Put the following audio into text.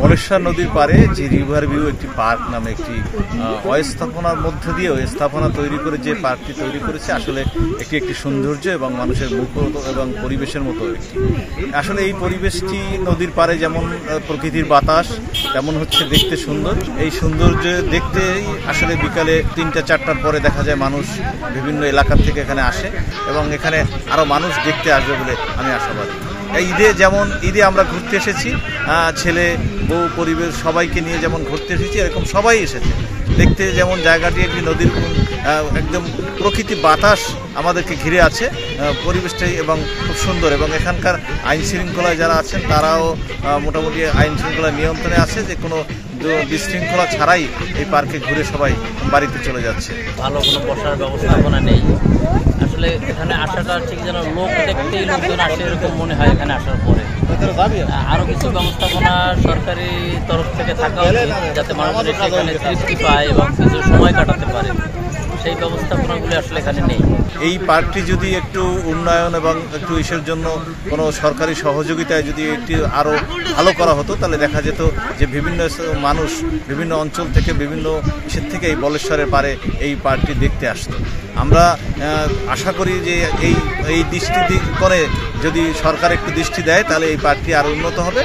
বলেশ্বর নদীর পারে যে রিভার ভিউ একটি পার্ক নামে একটি অস্থাপনার মধ্য দিয়ে স্থাপনা তৈরি করে যে পার্কটি তৈরি করেছে আসলে একটি সৌন্দর্য এবং মানুষের মুখ এবং পরিবেশের মতো একটি আসলে এই পরিবেশটি নদীর পারে যেমন প্রকৃতির বাতাস তেমন হচ্ছে দেখতে সুন্দর। এই সৌন্দর্য দেখতেই আসলে বিকালে 3টা-4টার পরে দেখা যায় মানুষ বিভিন্ন এলাকার থেকে এখানে আসে এবং এখানে আরও মানুষ দেখতে আসবে বলে আমি আশাবাদী। ঈদে আমরা ঘুরতে এসেছি, ছেলে বউ পরিবেশ সবাইকে নিয়ে যেমন ঘুরতে এসেছি এরকম সবাই এসেছে দেখতে। যেমন জায়গাটি একটি নদীর একদম প্রকৃতি বাতাস আমাদেরকে ঘিরে আছে পরিবেশটাই এবং খুব সুন্দর এবং এখানকার আইন শৃঙ্খলায় যারা আছেন তারাও মোটামুটি আইন শৃঙ্খলা নিয়ন্ত্রণে আছে, যে কোনো বিশৃঙ্খলা ছাড়াই এই পার্কে ঘুরে সবাই বাড়িতে চলে যাচ্ছে। ভালো কোনো বসার ব্যবস্থাপনা নেই, আসলে এখানে আসাটা ঠিক যেন লোক দেখতেই লোকজন আসে এরকম মনে হয় এখানে আসার পরে। আরও কিছু ব্যবস্থাপনা সরকারি তরফ থেকে থাকা উচিত যাতে মানুষ এখানে তৃপ্তি পায় এবং কিছু সময় কাটাতে পারে, সেই ব্যবস্থাপনাগুলি আসলে এখানে নেই। এই পার্কটি যদি একটু উন্নয়ন এবং একটু ইসের জন্য কোনো সরকারি সহযোগিতায় যদি একটি আরও ভালো করা হতো তাহলে দেখা যেত যে বিভিন্ন মানুষ বিভিন্ন অঞ্চল থেকে বিভিন্ন ইসের থেকে এই বলেশ্বরের পারে এই পার্কটি দেখতে আসতো। আমরা আশা করি যে এই দৃষ্টি করে যদি সরকার একটু দৃষ্টি দেয় তাহলে এই পার্কটি আরও উন্নত হবে।